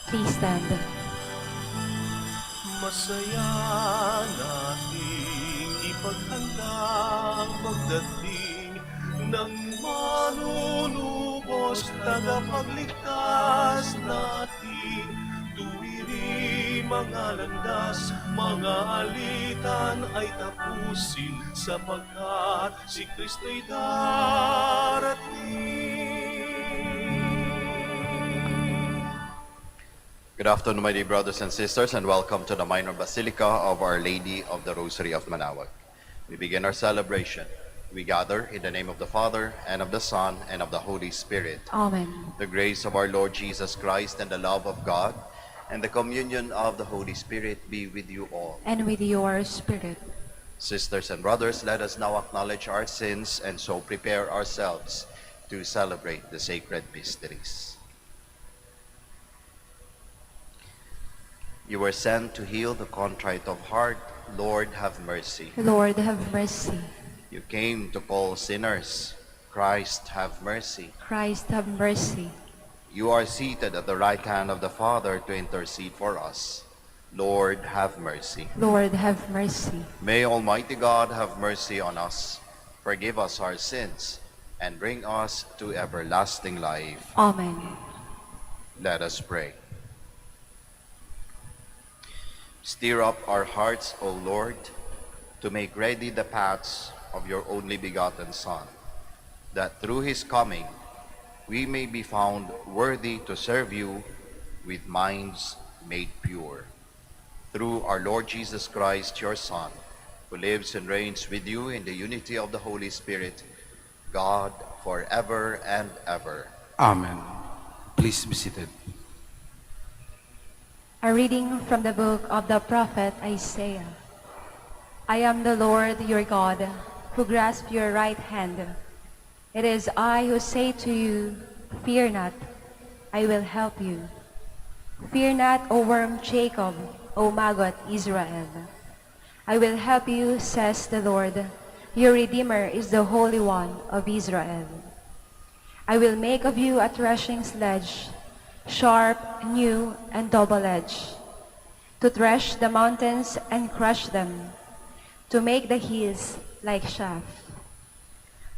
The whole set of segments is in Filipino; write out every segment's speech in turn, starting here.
Please stand. Masaya nating ipaghanda ang pagdating ng manunubos, tagapagligtas natin. Tuwiri mga landas, mga alitan ay tapusin, sapagkat si Kristo'y darating. Good afternoon, my dear brothers and sisters, and welcome to the Minor Basilica of Our Lady of the Rosary of Manaoag. We begin our celebration. We gather in the name of the Father, and of the Son, and of the Holy Spirit. Amen. The grace of our Lord Jesus Christ, and the love of God, and the communion of the Holy Spirit be with you all. And with your spirit. Sisters and brothers, let us now acknowledge our sins, and so prepare ourselves to celebrate the sacred mysteries. You were sent to heal the contrite of heart. Lord, have mercy. Lord, have mercy. You came to call sinners. Christ, have mercy. Christ, have mercy. You are seated at the right hand of the Father to intercede for us. Lord, have mercy. Lord, have mercy. May Almighty God have mercy on us, forgive us our sins, and bring us to everlasting life. Amen. Let us pray. Stir up our hearts, O Lord, to make ready the paths of your only begotten Son, that through his coming we may be found worthy to serve you with minds made pure. Through our Lord Jesus Christ, your Son, who lives and reigns with you in the unity of the Holy Spirit, God, forever and ever. Amen. Please be seated. A reading from the book of the prophet Isaiah. I am the Lord your God, who grasps your right hand. It is I who say to you, fear not, I will help you. Fear not, O worm Jacob, O maggot Israel. I will help you, says the Lord. Your Redeemer is the Holy One of Israel. I will make of you a threshing sledge, sharp, new, and double-edged, to thresh the mountains and crush them, to make the hills like chaff.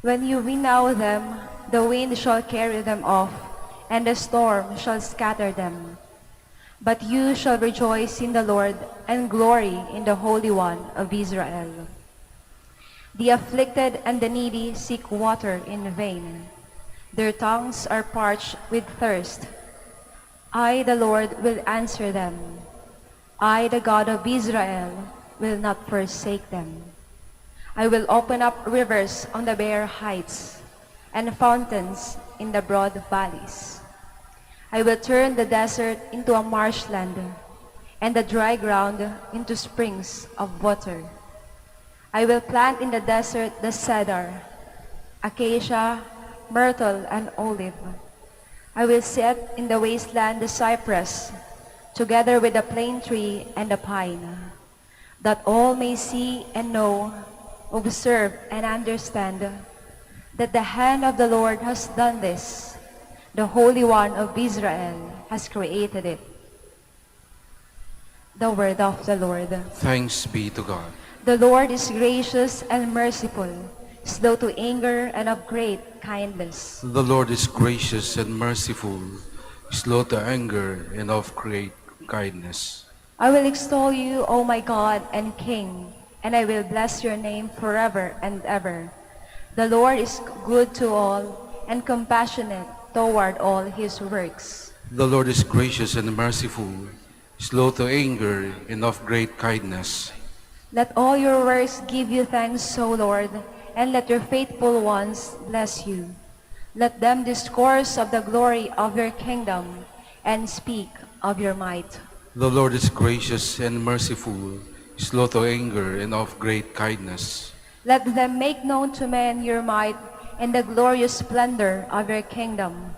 When you winnow them, the wind shall carry them off, and the storm shall scatter them. But you shall rejoice in the Lord and glory in the Holy One of Israel. The afflicted and the needy seek water in vain. Their tongues are parched with thirst. I, the Lord, will answer them. I, the God of Israel, will not forsake them. I will open up rivers on the bare heights and fountains in the broad valleys. I will turn the desert into a marshland and the dry ground into springs of water. I will plant in the desert the cedar, acacia, myrtle, and olive. I will set in the wasteland the cypress, together with the plane tree and the pine, that all may see and know, observe and understand, that the hand of the Lord has done this. The Holy One of Israel has created it. The word of the Lord. Thanks be to God. The Lord is gracious and merciful, slow to anger and of great kindness. The Lord is gracious and merciful, slow to anger, and of great kindness. I will extol you, O my God and King, and I will bless your name forever and ever. The Lord is good to all and compassionate toward all his works. The Lord is gracious and merciful, slow to anger, and of great kindness. Let all your works give you thanks, O Lord, and let your faithful ones bless you. Let them discourse of the glory of your kingdom and speak of your might. The Lord is gracious and merciful, slow to anger, and of great kindness. Let them make known to men your might and the glorious splendor of your kingdom.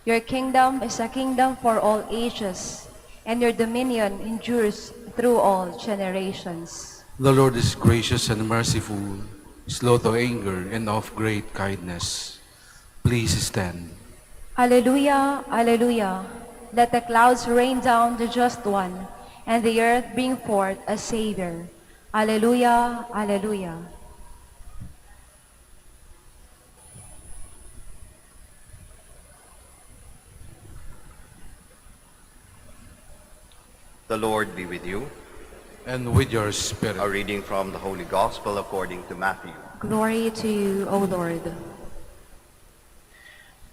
Your kingdom is a kingdom for all ages, and your dominion endures through all generations. The Lord is gracious and merciful, slow to anger, and of great kindness. Please stand. Alleluia, alleluia. Let the clouds rain down the just one, and the earth bring forth a Savior. Alleluia, alleluia. The Lord be with you. And with your A spirit. reading from the Holy Gospel according to Matthew. Glory to you, O Lord.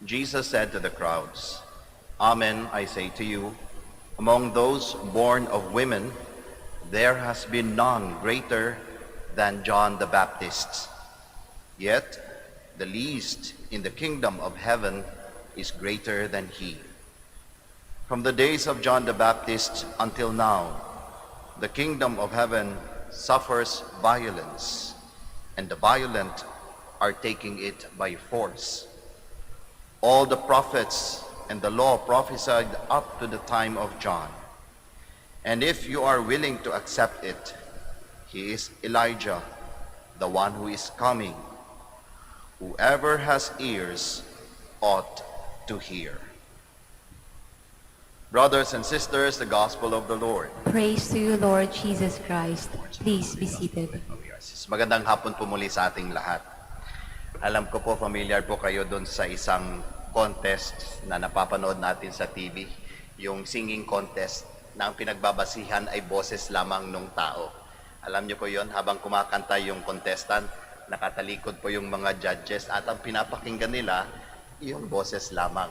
Jesus said to the crowds, Amen, I say to you, among those born of women, there has been none greater than John the Baptist. Yet the least in the kingdom of heaven is greater than he. From the days of John the Baptist until now, the kingdom of heaven suffers violence, and the violent are taking it by force. All the prophets and the law prophesied up to the time of John. And if you are willing to accept it, he is Elijah, the one who is coming. Whoever has ears ought to hear. Brothers and sisters, the Gospel of the Lord. Praise to you, Lord Jesus Christ. Please be seated. Magandang hapon po muli sa ating lahat. Alam ko po, familiar po kayo doon sa isang contest na napapanood natin sa TV, yung singing contest na ang pinagbabasihan ay boses lamang ng tao. Alam niyo po yon, habang kumakanta yung contestant, nakatalikod po yung mga judges at ang pinapakinggan nila, yung boses lamang.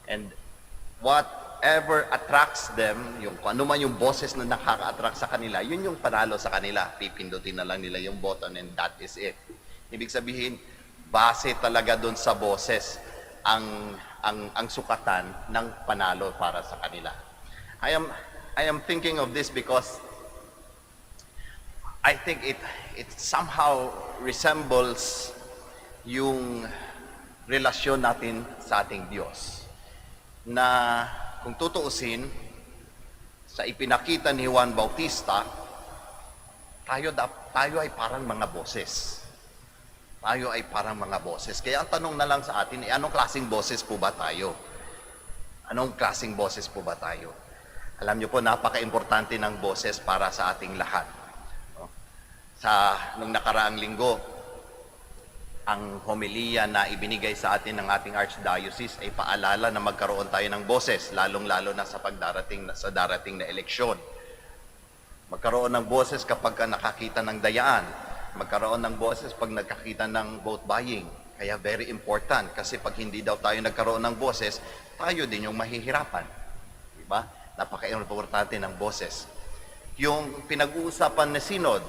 And whatever attracts them, yung kung ano man yung boses na nakaka-attract sa kanila, yun yung panalo sa kanila. Pipindutin na lang nila yung button and that is it. Ibig sabihin, base talaga doon sa boses ang sukatan ng panalo para sa kanila. I am thinking of this because I think it somehow resembles yung relasyon natin sa ating Diyos. Na kung tutuusin, sa ipinakita ni Juan Bautista, tayo ay parang mga boses. Tayo ay parang mga boses. Kaya ang tanong na lang sa atin, anong klaseng boses po ba tayo? Anong klaseng boses po ba tayo? Alam niyo po, napaka-importante ng boses para sa ating lahat. Nung nakaraang linggo, ang homilya na ibinigay sa atin ng ating Archdiocese ay paalala na magkaroon tayo ng boses, lalong-lalo na sa darating na eleksyon. Magkaroon ng boses kapag nakakita ng dayaan. Magkaroon ng boses pag nagkakita ng vote buying. Kaya very important kasi pag hindi daw tayo nagkaroon ng boses, tayo din yung mahihirapan. Diba? Napaka-importante ng boses. Yung pinag-uusapan na synod,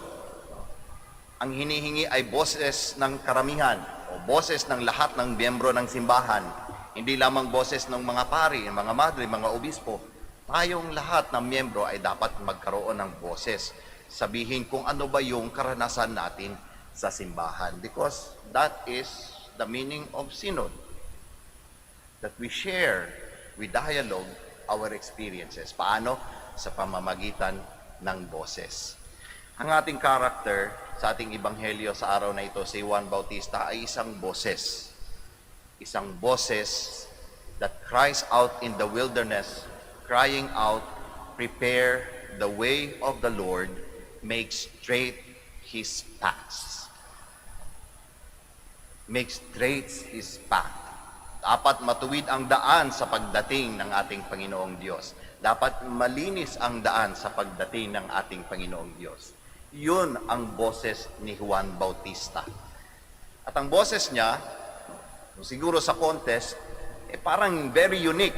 ang hinihingi ay boses ng karamihan o boses ng lahat ng miyembro ng simbahan. Hindi lamang boses ng mga pari, mga madre, mga obispo. Tayong lahat ng miyembro ay dapat magkaroon ng boses. Sabihin kung ano ba yung karanasan natin sa simbahan. Because that is the meaning of synod. That we share, we dialogue our experiences. Paano? Sa pamamagitan ng boses. Ang ating character sa ating ebanghelyo sa araw na ito, si Juan Bautista, ay isang boses. Isang boses that cries out in the wilderness, crying out, prepare the way of the Lord, make straight his paths. Make straight his path. Dapat matuwid ang daan sa pagdating ng ating Panginoong Diyos. Dapat malinis ang daan sa pagdating ng ating Panginoong Diyos. Yun ang boses ni Juan Bautista. At ang boses niya, siguro sa contest, parang very unique.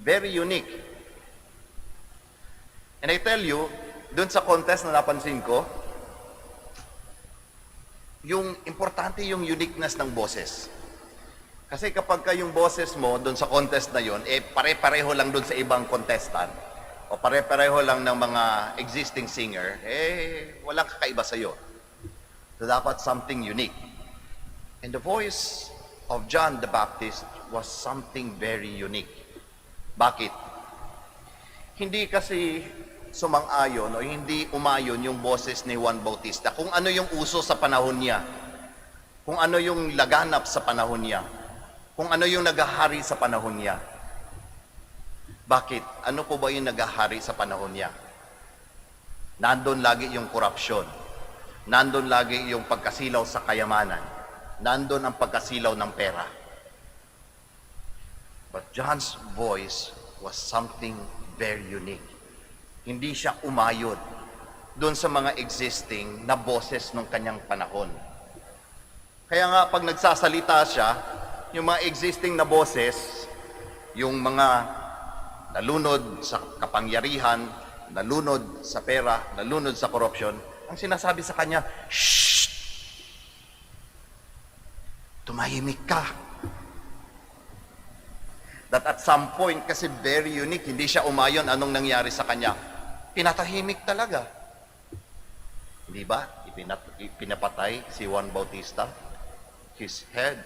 Very unique. And I tell you, doon sa contest na napansin ko, yung importante yung uniqueness ng boses. Kasi kapag yung boses mo doon sa contest na yun, pare-pareho lang doon sa ibang contestant, o pare-pareho lang ng mga existing singer, walang kakaiba sa'yo. So dapat something unique. And the voice of John the Baptist was something very unique. Bakit? Hindi kasi sumang-ayon o hindi umayon yung boses ni Juan Bautista kung ano yung uso sa panahon niya, kung ano yung laganap sa panahon niya, kung ano yung naghahari sa panahon niya. Bakit? Ano po ba yung naghahari sa panahon niya? Nandun lagi yung korupsyon. Nandun lagi yung pagkasilaw sa kayamanan. Nandun ang pagkasilaw ng pera. But John's voice was something very unique. Hindi siya umayon doon sa mga existing na boses ng kanyang panahon. Kaya nga pag nagsasalita siya, yung mga existing na boses, yung mga nalunod sa kapangyarihan, nalunod sa pera, nalunod sa korupsyon, ang sinasabi sa kanya, shh! Tumahimik ka. That at some point, kasi very unique, hindi siya umayon anong nangyari sa kanya. Pinatahimik talaga. Hindi ba? Pinapatay si Juan Bautista. His head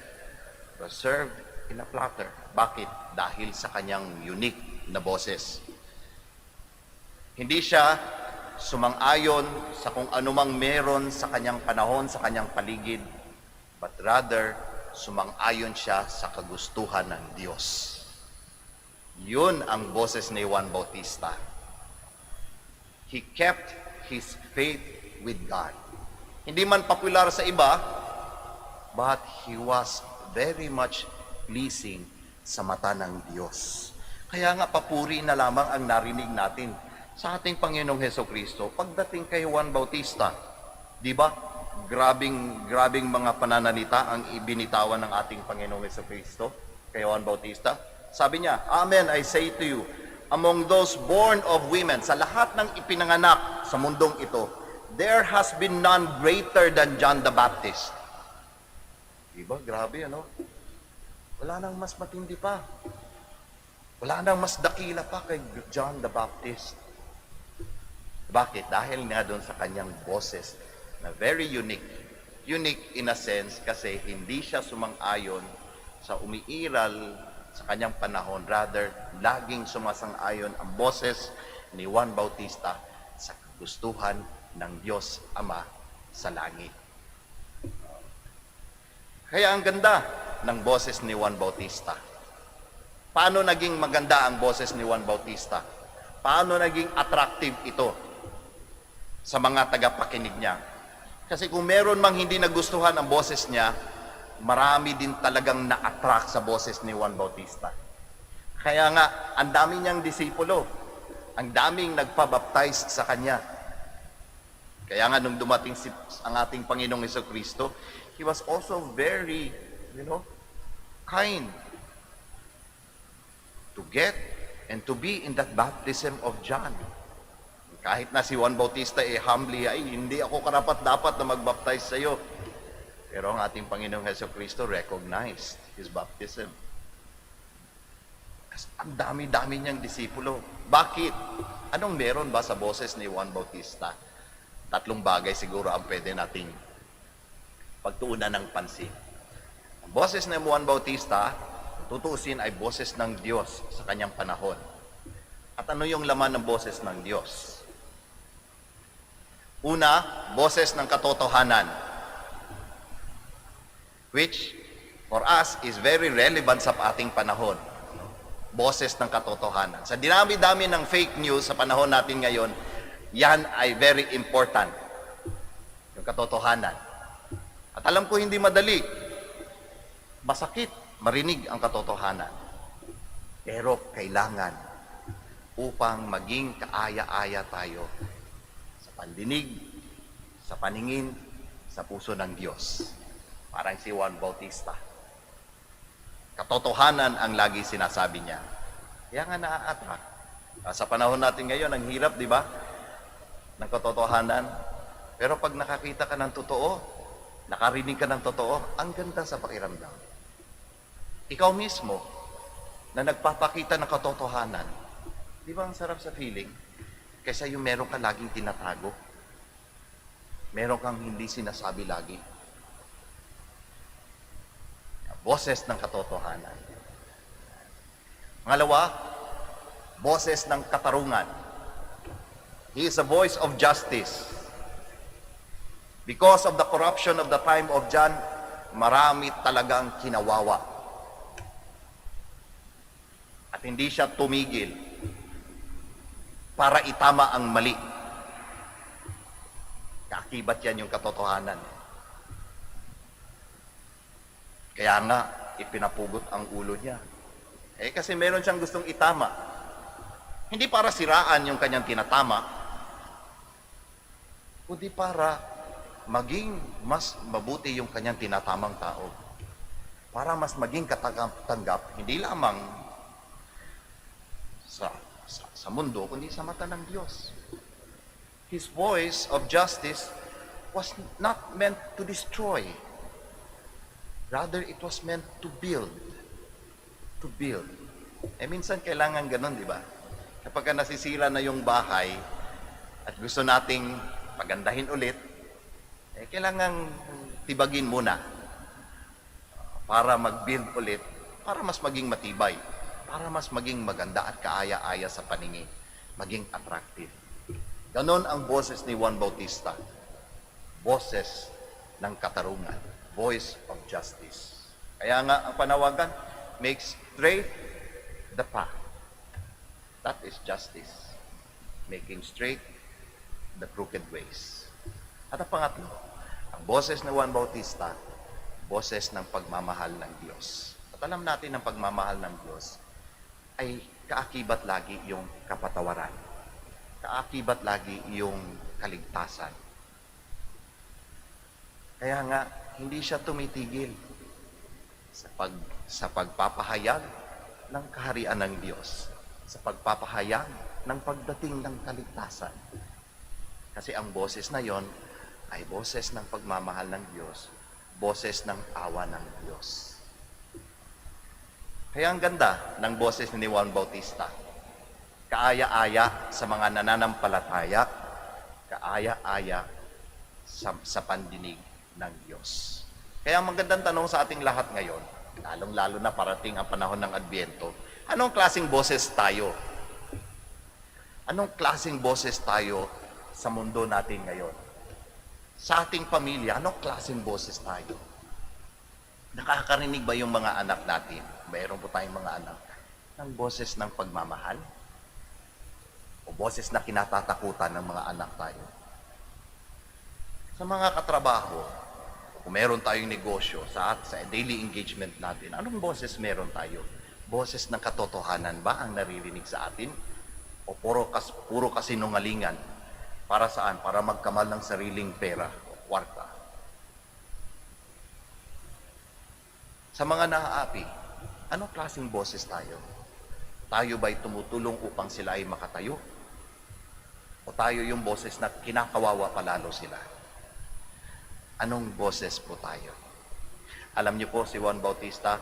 was served in a platter. Bakit? Dahil sa kanyang unique na boses. Hindi siya sumang-ayon sa kung anumang meron sa kanyang panahon, sa kanyang paligid, but rather, sumang-ayon siya sa kagustuhan ng Diyos. Yun ang boses ni Juan Bautista. He kept his faith with God. Hindi man popular sa iba, but he was very much pleasing sa mata ng Diyos. Kaya nga papuri na lamang ang narinig natin sa ating Panginoong Hesukristo pagdating kay Juan Bautista. Di ba? Grabing mga pananalita ang ibinitawan ng ating Panginoong Hesukristo kay Juan Bautista. Sabi niya, Amen, I say to you, among those born of women, sa lahat ng ipinanganak sa mundong ito, there has been none greater than John the Baptist. Diba? Grabe, ano? Wala nang mas matindi pa. Wala nang mas dakila pa kay John the Baptist. Bakit? Dahil nga doon sa kanyang boses na very unique. Unique in a sense kasi hindi siya sumang-ayon sa umiiral sa kanyang panahon. Rather, laging sumasang-ayon ang boses ni Juan Bautista sa kagustuhan ng Diyos Ama sa langit. Kaya ang ganda ng boses ni Juan Bautista. Paano naging maganda ang boses ni Juan Bautista? Paano naging attractive ito sa mga tagapakinig niya? Kasi kung meron mang hindi nagustuhan ang boses niya, marami din talagang na-attract sa boses ni Juan Bautista. Kaya nga, ang dami niyang disipulo, ang daming nagpabaptize sa kanya. Kaya nga nung dumating ang ating Panginoong Hesukristo, he was also very, kind to get and to be in that baptism of John. Kahit na si Juan Bautista humbly, ay hindi ako karapat-dapat na magbaptize sa iyo. Pero ang ating Panginoong Hesukristo recognized his baptism. Ang dami-dami niyang disipulo. Bakit? Anong meron ba sa boses ni Juan Bautista? 3 bagay siguro ang pwede nating pagtuunan ng pansin. Ang boses ni Juan Bautista, tutuusin ay boses ng Diyos sa kanyang panahon. At ano yung laman ng boses ng Diyos? Una, boses ng katotohanan, which for us is very relevant sa ating panahon. Boses ng katotohanan. Sa dinami-dami ng fake news sa panahon natin ngayon, yan ay very important. Yung katotohanan. At alam ko hindi madali. Masakit marinig ang katotohanan. Pero kailangan upang maging kaaya-aya tayo sa pandinig, sa paningin, sa puso ng Diyos. Parang si Juan Bautista. Katotohanan ang lagi sinasabi niya. Kaya nga naa-attract. Sa panahon natin ngayon, ang hirap, di ba? Ng katotohanan. Pero pag nakakita ka ng totoo, nakarinig ka ng totoo, ang ganda sa pakiramdam. Ikaw mismo, na nagpapakita ng katotohanan, di ba ang sarap sa feeling? Kaysa yung meron ka laging tinatago. Meron kang hindi sinasabi lagi. Boses ng katotohanan. Pangalawa, boses ng katarungan. He is a voice of justice. Because of the corruption of the time of John, marami talagang kinawawa. At hindi siya tumigil para itama ang mali. Kaakibat yan yung katotohanan. Kaya nga, ipinapugot ang ulo niya. Kasi meron siyang gustong itama. Hindi para siraan yung kanyang tinatama, kundi para maging mas mabuti yung kanyang tinatamang tao. Para mas maging katanggap, hindi lamang sa mundo, kundi sa mata ng Diyos. His voice of justice was not meant to destroy. Rather, it was meant to build. To build. Minsan kailangan ganun, di ba? Kapag nasisira na yung bahay at gusto nating pagandahin ulit, kailangan tibagin muna para mag-build ulit, para mas maging matibay, para mas maging maganda at kaaya-aya sa paningin, maging attractive. Ganon ang boses ni Juan Bautista. Boses ng katarungan. Voice of justice. Kaya nga ang panawagan, make straight the path. That is justice. Making straight the crooked ways. At ang pangatlo, ang boses ni Juan Bautista, boses ng pagmamahal ng Diyos. At alam natin ang pagmamahal ng Diyos ay kaakibat lagi yung kapatawaran. Kaakibat lagi yung kaligtasan. Kaya nga, hindi siya tumitigil sa pagpapahayag ng kaharian ng Diyos, sa pagpapahayag ng pagdating ng kaligtasan. Kasi ang boses na yon ay boses ng pagmamahal ng Diyos, boses ng awa ng Diyos. Kaya ang ganda ng boses ni Juan Bautista. Kaaya-aya sa mga nananampalataya, kaaya-aya sa pandinig ng Diyos. Kaya ang magandang tanong sa ating lahat ngayon, lalong-lalo na parating ang panahon ng Adbyento, anong klaseng boses tayo? Anong klaseng boses tayo sa mundo natin ngayon? Sa ating pamilya, anong klaseng boses tayo? Nakakarinig ba yung mga anak natin? Mayroon po tayong mga anak ng boses ng pagmamahal? O boses na kinatatakutan ng mga anak tayo? Sa mga katrabaho, kung meron tayong negosyo, sa daily engagement natin, anong boses meron tayo? Boses ng katotohanan ba ang naririnig sa atin? O puro kasinungalingan? Para saan? Para magkamal ng sariling pera o kwarta. Sa mga naaapi, anong klaseng boses tayo? Tayo ba'y tumutulong upang sila ay makatayo? O tayo yung boses na kinakawawa palalo sila? Anong boses po tayo? Alam niyo po, si Juan Bautista,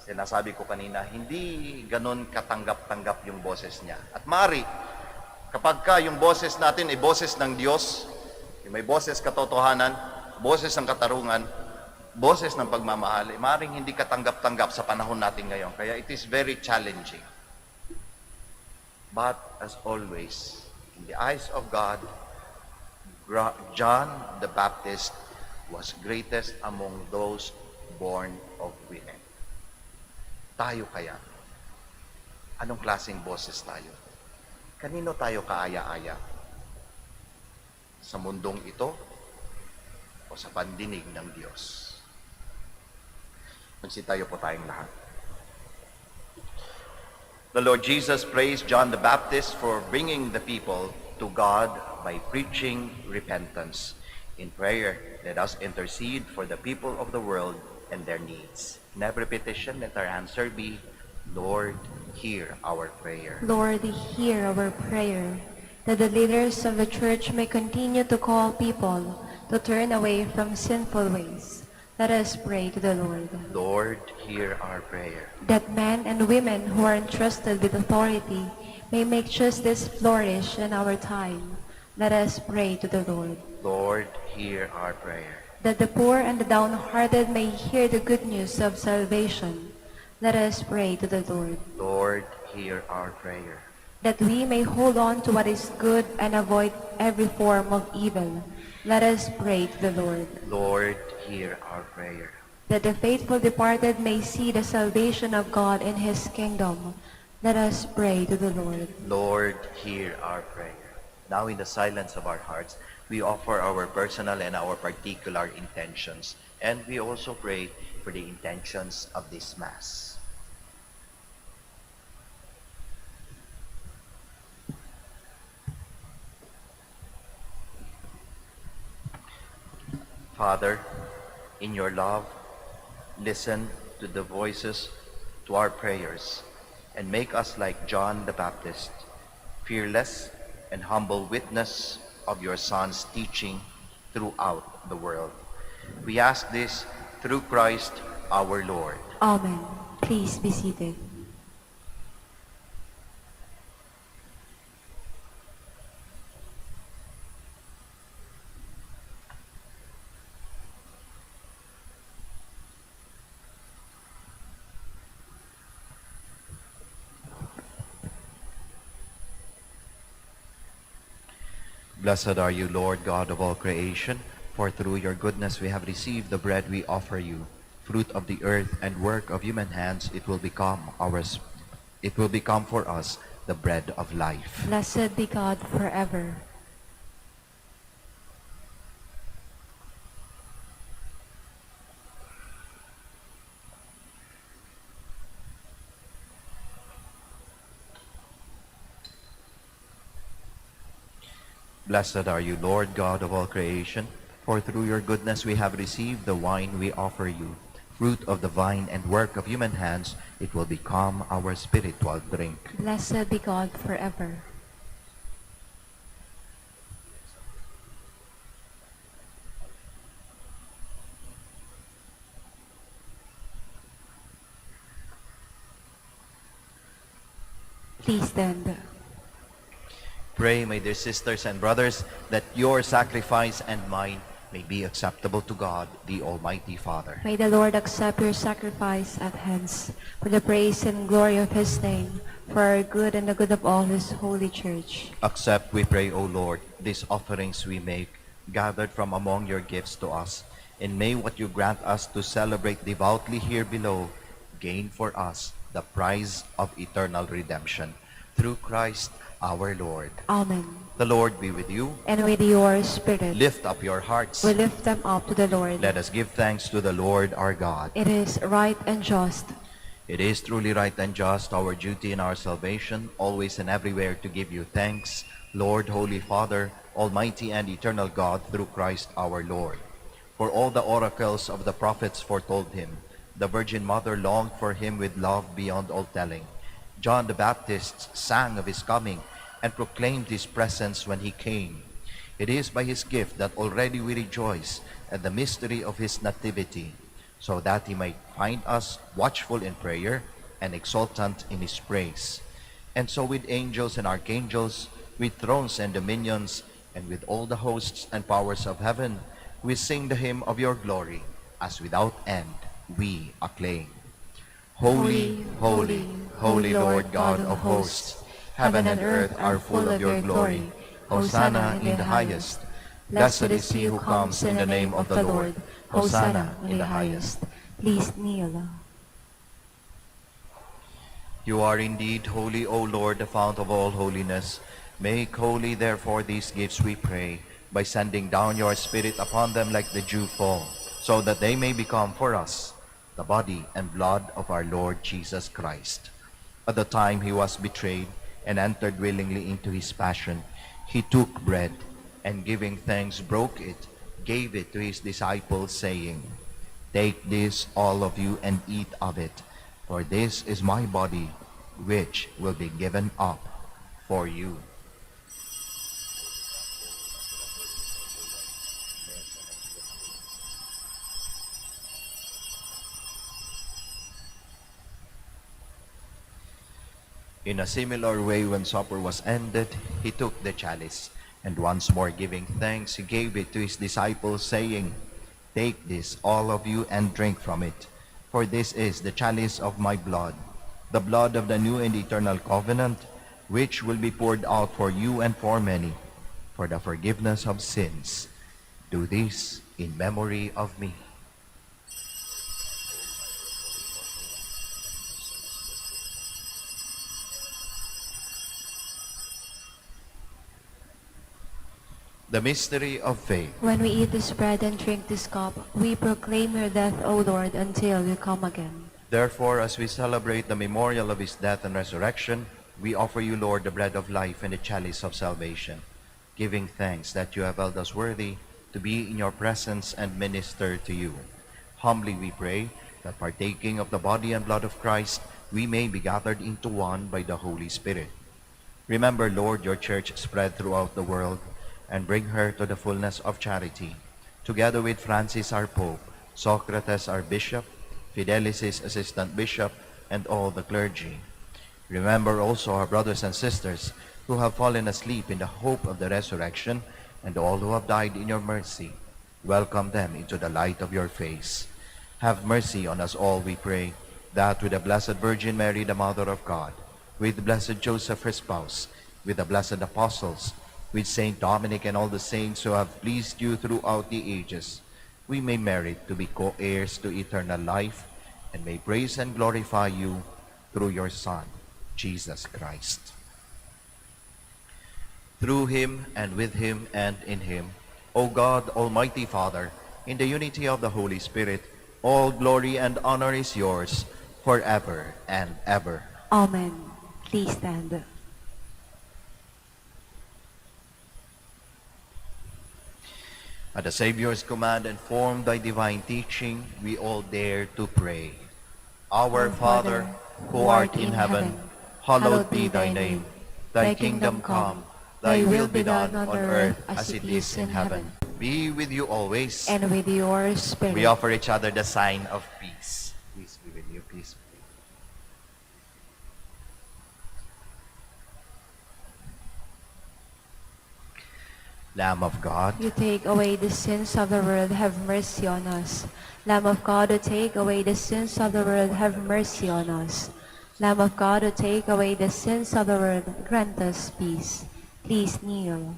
sinasabi ko kanina, hindi ganon katanggap-tanggap yung boses niya. At mari, kapag yung boses natin ay boses ng Diyos, may boses katotohanan, boses ng katarungan, boses ng pagmamahal, maring hindi katanggap-tanggap sa panahon natin ngayon. Kaya it is very challenging. But as always, in the eyes of God, John the Baptist was greatest among those born of women. Tayo kaya, anong klaseng boses tayo? Kanino tayo kaaya-aya? Sa mundong ito o sa pandinig ng Diyos? Magsitayo po tayong lahat. The Lord Jesus praised John the Baptist for bringing the people to God by preaching repentance. In prayer, let us intercede for the people of the world and their needs. In every petition, let our answer be, Lord, hear our prayer. Lord, hear our prayer, that the leaders of the Church may continue to call people to turn away from sinful ways. Let us pray to the Lord. Lord, hear our prayer. That men and women who are entrusted with authority may make justice flourish in our time. Let us pray to the Lord. Lord, hear our prayer. That the poor and the downhearted may hear the good news of salvation. Let us pray to the Lord. Lord, hear our prayer. That we may hold on to what is good and avoid every form of evil. Let us pray to the Lord. Lord, hear our prayer. That the faithful departed may see the salvation of God in His kingdom. Let us pray to the Lord. Lord, hear our prayer. Now in the silence of our hearts, we offer our personal and our particular intentions, and we also pray for the intentions of this Mass. Father, in your love, listen to the voices, to our prayers, and make us like John the Baptist, fearless and humble witness of your Son's teaching throughout the world. We ask this through Christ our Lord. Amen. Please be seated. Blessed are you, Lord God of all creation, for through your goodness we have received the bread we offer you. Fruit of the earth and work of human hands, it will become ours. It will become for us the bread of life. Blessed be God forever. Blessed are you, Lord God of all creation, for through your goodness we have received the wine we offer you. Fruit of the vine and work of human hands, it will become our spiritual drink. Blessed be God forever. Please stand. Pray, my dear sisters and brothers, that your sacrifice and mine may be acceptable to God, the Almighty Father. May the Lord accept your sacrifice at hands for the praise and glory of his name, for our good and the good of all his holy church. Accept, we pray, O Lord, these offerings we make, gathered from among your gifts to us, and may what you grant us to celebrate devoutly here below gain for us the prize of eternal redemption. Through Christ our Lord. Amen. The Lord be with you. And with your spirit, Lift up your hearts. we lift them up to the Lord. Let us give thanks to the Lord our God. It is right and just. It is truly right and just, our duty and our salvation, always and everywhere to give you thanks, Lord, Holy Father, Almighty and eternal God, through Christ our Lord. For all the oracles of the prophets foretold him. The Virgin Mother longed for him with love beyond all telling. John the Baptist sang of his coming and proclaimed his presence when he came. It is by his gift that already we rejoice at the mystery of his nativity, so that he might find us watchful in prayer and exultant in his praise. And so with angels and archangels, with thrones and dominions, and with all the hosts and powers of heaven, we sing the hymn of your glory, as without end we acclaim. Holy, holy, holy Lord God of hosts, heaven and earth are full of your glory. Hosanna in the highest. Blessed is he who comes in the name of the Lord. Hosanna in the highest. Please kneel. You are indeed holy, O Lord, the fount of all holiness. Make holy, therefore, these gifts, we pray, by sending down your Spirit upon them like the dew fall, so that they may become for us the body and blood of our Lord Jesus Christ. At the time he was betrayed and entered willingly into his passion, he took bread, and giving thanks broke it, gave it to his disciples, saying, "Take this, all of you, and eat of it, for this is my body, which will be given up for you." In a similar way, when supper was ended, he took the chalice, and once more giving thanks, he gave it to his disciples, saying, "Take this, all of you, and drink from it, for this is the chalice of my blood, the blood of the new and eternal covenant, which will be poured out for you and for many, for the forgiveness of sins. Do this in memory of me." The mystery of faith. When we eat this bread and drink this cup, we proclaim your death, O Lord, until you come again. Therefore, as we celebrate the memorial of his death and resurrection, we offer you, Lord, the bread of life and the chalice of salvation, giving thanks that you have held us worthy to be in your presence and minister to you. Humbly we pray that partaking of the body and blood of Christ, we may be gathered into one by the Holy Spirit. Remember, Lord, your church spread throughout the world, and bring her to the fullness of charity, together with Francis our Pope, Socrates our Bishop, Fidelis his Assistant Bishop, and all the clergy. Remember also our brothers and sisters who have fallen asleep in the hope of the resurrection, and all who have died in your mercy. Welcome them into the light of your face. Have mercy on us all, we pray, that with the Blessed Virgin Mary, the Mother of God, with Blessed Joseph, her spouse, with the blessed apostles, with Saint Dominic and all the saints who have pleased you throughout the ages, we may merit to be co-heirs to eternal life, and may praise and glorify you through your Son, Jesus Christ. Through him, and with him, and in him, O God, Almighty Father, in the unity of the Holy Spirit, all glory and honor is yours forever and ever. Amen. Please stand. At the Savior's command and formed by divine teaching, we all dare to pray. Our Father, who art in heaven, hallowed be thy name. Thy kingdom come, thy will be done on earth as it is in heaven. Be with you always. And with your spirit. We offer each other the sign of peace. Peace be with you, peace be with you. Lamb of God, You take away the sins of the world, have mercy on us. Lamb of God, who take away the sins of the world, have mercy on us. Lamb of God, who take away the sins of the world, grant us peace. Please kneel.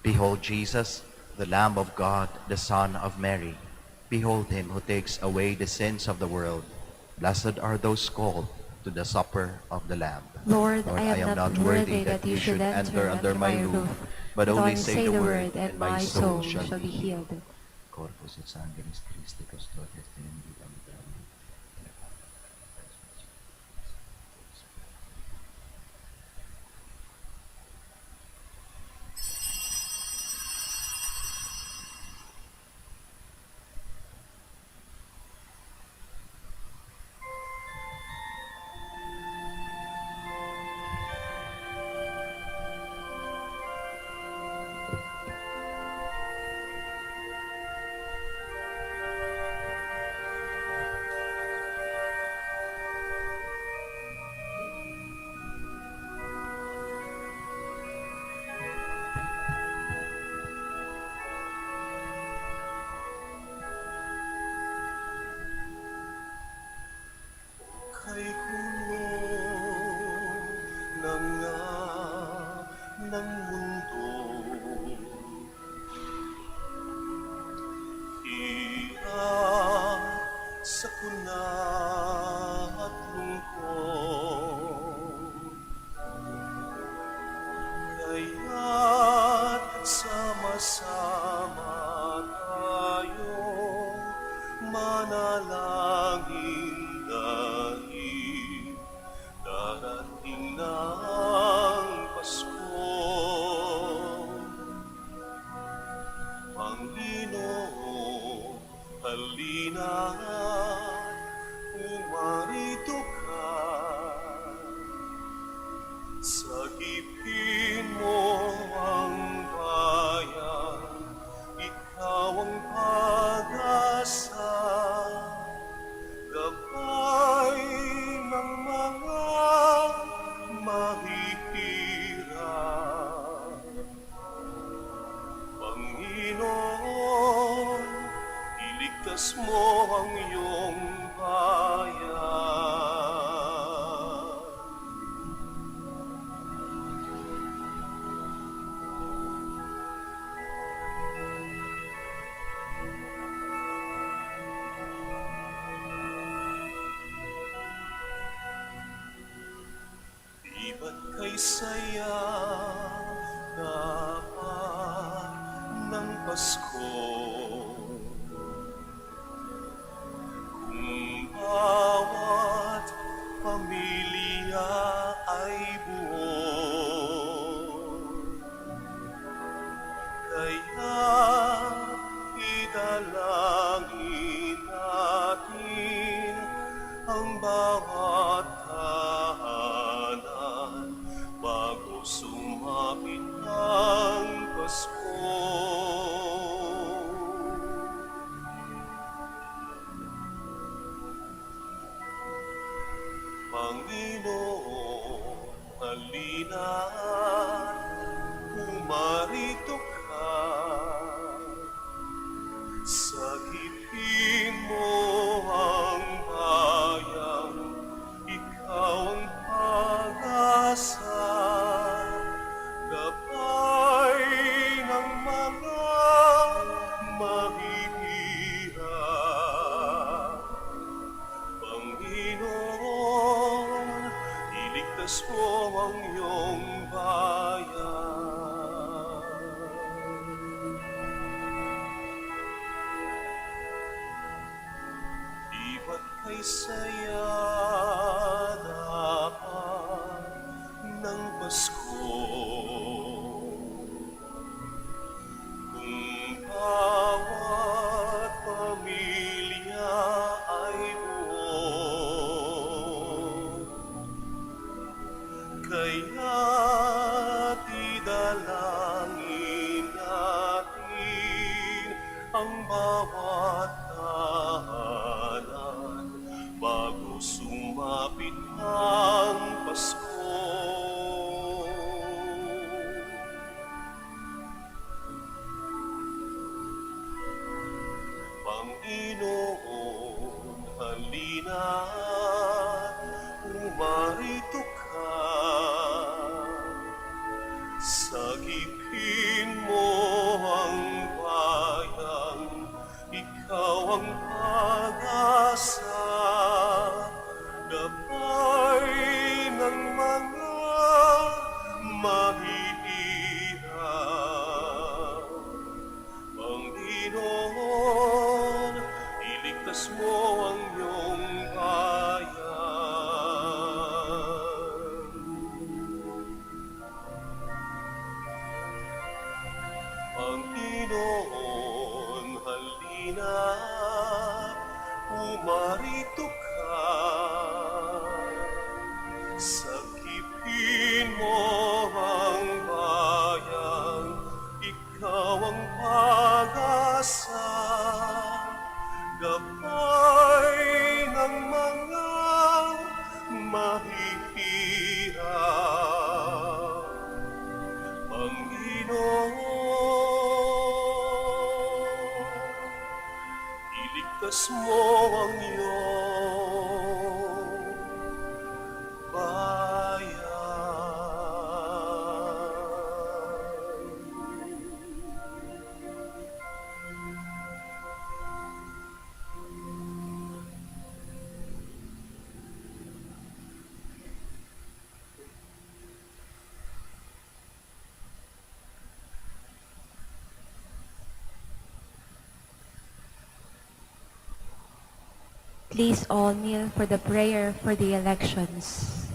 behold Jesus, the Lamb of God, the Son of Mary. Behold him who takes away the sins of the world. Blessed are those called to the supper of the Lamb. Lord, I am not worthy that you should enter under my roof, but only say the word, and my soul shall be healed. Corpus et sanguinis Christi custodes tenendi ambulum. Kay kulo ng ng mundo, sa kuna at lungkot, kaya't sama-sama tayong manalangin dahil darating na ang Pasko. Panginoon, halina, umarito ka. Sagipin mo ang bayan, ikaw ang pag-asa. Gabay ng mga mahihirap. Panginoon, iligtas mo ang iyong bayan. Ba't kay saya dapat ng Pasko? Kung bawat pamilya ay buo, kaya idalangin natin ang bawat tahanan bago sumapit ang Pasko. Panginoon, halina't pumarito ka. Sagipin mo ang bayan, ikaw ang pag-asa. Gabay ng mga mahihirap. Panginoon, iligtas mo ang iyong bayan. Di ba't kay saya dapat ng Pasko? Kung bawat pamilya ay buo, kaya't idalangin natin ang bawat tahanan bago sumapit ang Pasko. Panginoon, halina't pumarito ka. Sagipin mo ang bayan, ikaw ang pag-asa. Gabay ng mga mahihirap. Panginoon, iligtas mo ang iyong bayan. Panginoon, halina't pumarito ka. Sagipin mo ang bayan, ikaw ang pag-asa. Gabay ng mga mahihirap. Panginoon, iligtas mo ang iyong bayan. Please all kneel for the prayer for the elections.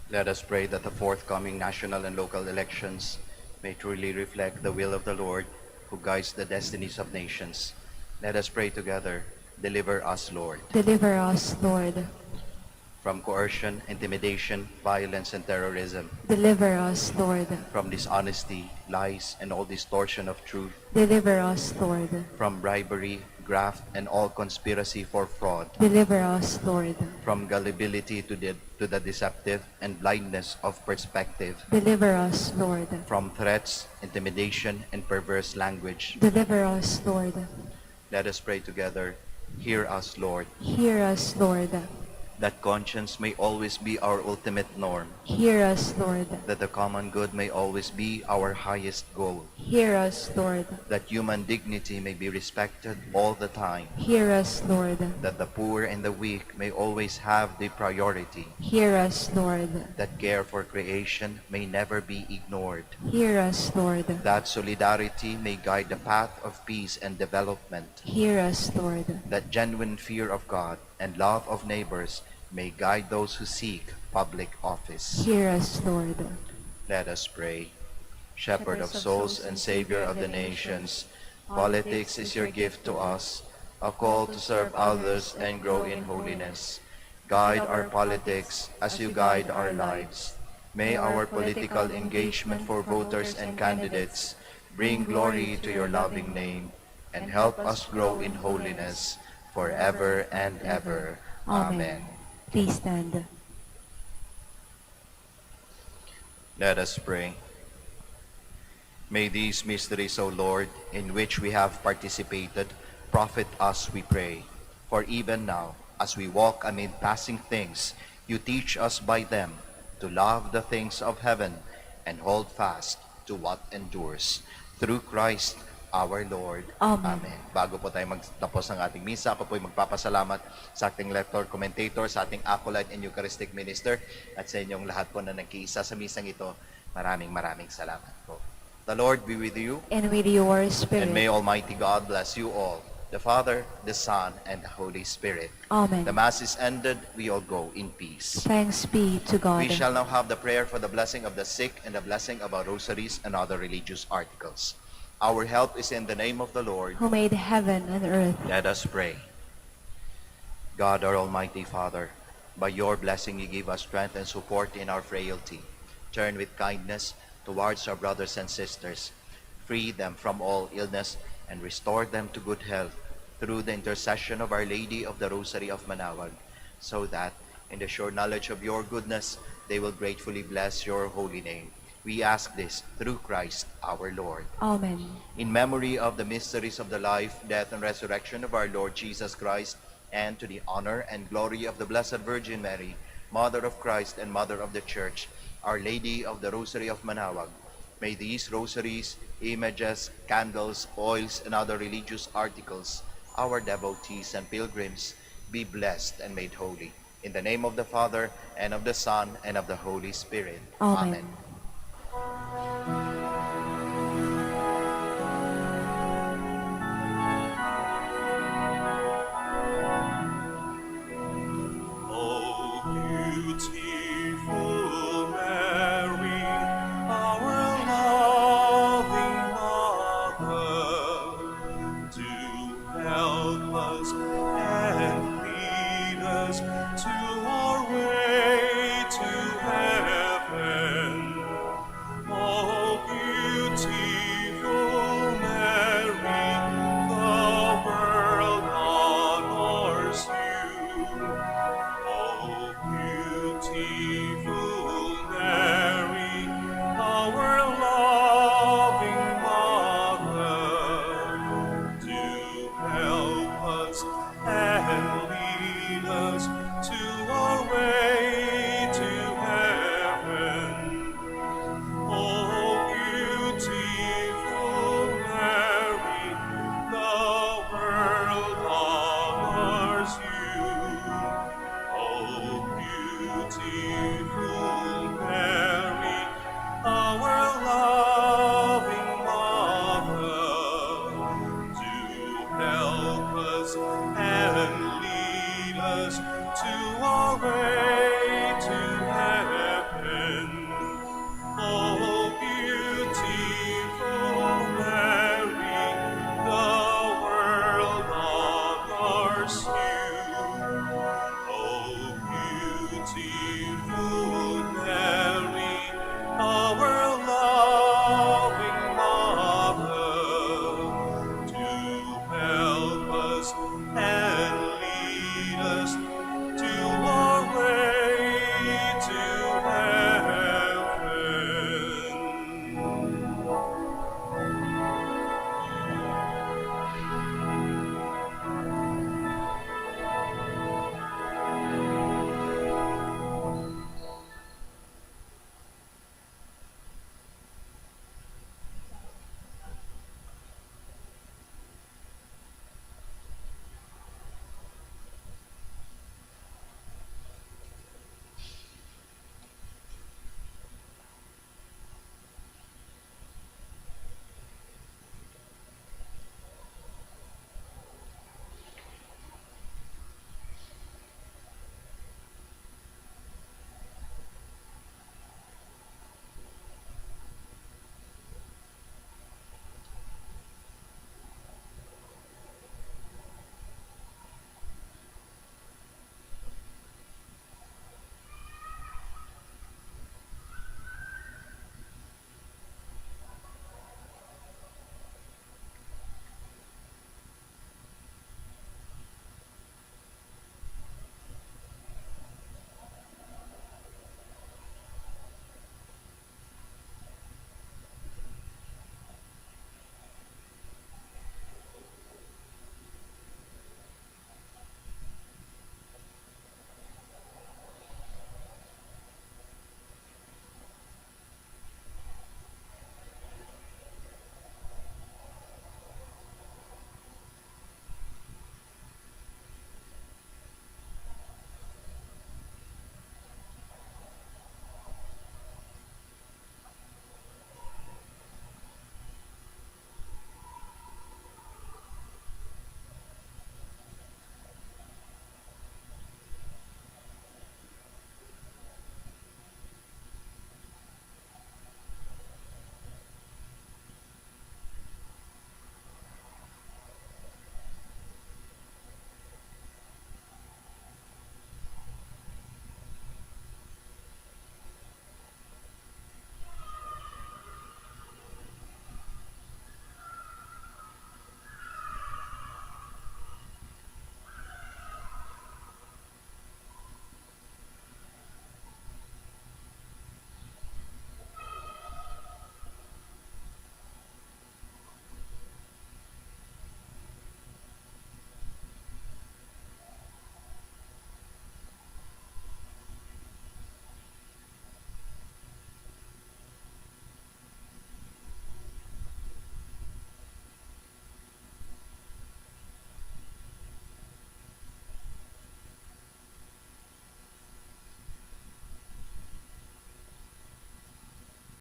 Let us pray that the forthcoming national and local elections may truly reflect the will of the Lord who guides the destinies of nations. Let us pray together. Deliver us, Lord, Deliver us, Lord. from coercion, intimidation, violence, and terrorism, Deliver us, Lord. from dishonesty, lies, and all distortion of truth, Deliver us, Lord. from bribery, graft, and all conspiracy for fraud, Deliver us, Lord. from gullibility to the deceptive and blindness of perspective, Deliver us, Lord. from threats, intimidation, and perverse language. Deliver us, Lord. Let us pray together. Hear us, Lord. Hear us, Lord. that conscience may always be our ultimate norm, Hear us, Lord. that the common good may always be our highest goal, Hear us, Lord. that human dignity may be respected all the time, Hear us, Lord. that the poor and the weak may always have the priority, Hear us, Lord. that care for creation may never be ignored, Hear us, Lord. that solidarity may guide the path of peace and development, Hear us, Lord. that genuine fear of God and love of neighbors may guide those who seek public office. Hear us, Lord. Let us pray. Shepherd of souls and Savior of the nations, politics is your gift to us, a call to serve others and grow in holiness. Guide our politics as you guide our lives. May our political engagement for voters and candidates bring glory to your loving name and help us grow in holiness forever and ever. Amen. Please stand. Let us pray. May these mysteries, O Lord, in which we have participated, profit us, we pray. For even now, as we walk amid passing things, you teach us by them to love the things of heaven and hold fast to what endures. Through Christ our Lord. Amen. Bago po tayo magtapos ng ating misa, ako po'y magpapasalamat sa ating lector, commentator, sa ating acolyte and Eucharistic minister, at sa inyong lahat po na nagkiisa sa misang ito. Maraming salamat po. The Lord be with you, And with your spirit. and may Almighty God bless you all, the Father, the Son, and the Holy Spirit. Amen. The Mass is ended. We all go in peace. Thanks be to God. We shall now have the prayer for the blessing of the sick and the blessing of our rosaries and other religious articles. Our help is in the name of the Lord. Who made heaven and earth. Let us pray. God, our Almighty Father, by your blessing you give us strength and support in our frailty. Turn with kindness towards our brothers and sisters. Free them from all illness and restore them to good health through the intercession of Our Lady of the Rosary of Manaoag, so that, in the sure knowledge of your goodness, they will gratefully bless your holy name. We ask this through Christ our Lord. Amen. In memory of the mysteries of the life, death, and resurrection of our Lord Jesus Christ, and to the honor and glory of the Blessed Virgin Mary, Mother of Christ and Mother of the Church, Our Lady of the Rosary of Manaoag, may these rosaries, images, candles, oils, and other religious articles, our devotees and pilgrims, be blessed and made holy. In the name of the Father, and of the Son, and of the Holy Spirit. Amen. O beautiful Mary, our loving Mother, do help us and lead us to our way to heaven. O beautiful Mary, the world honors you. O beautiful Mary, our loving Mother, do help us and lead us to our way to heaven. O beautiful Mary, the world honors you. O beautiful Mary, our loving Mother, do help us and lead us to our way to heaven. O beautiful Mary, the world honors you. O beautiful Mary, our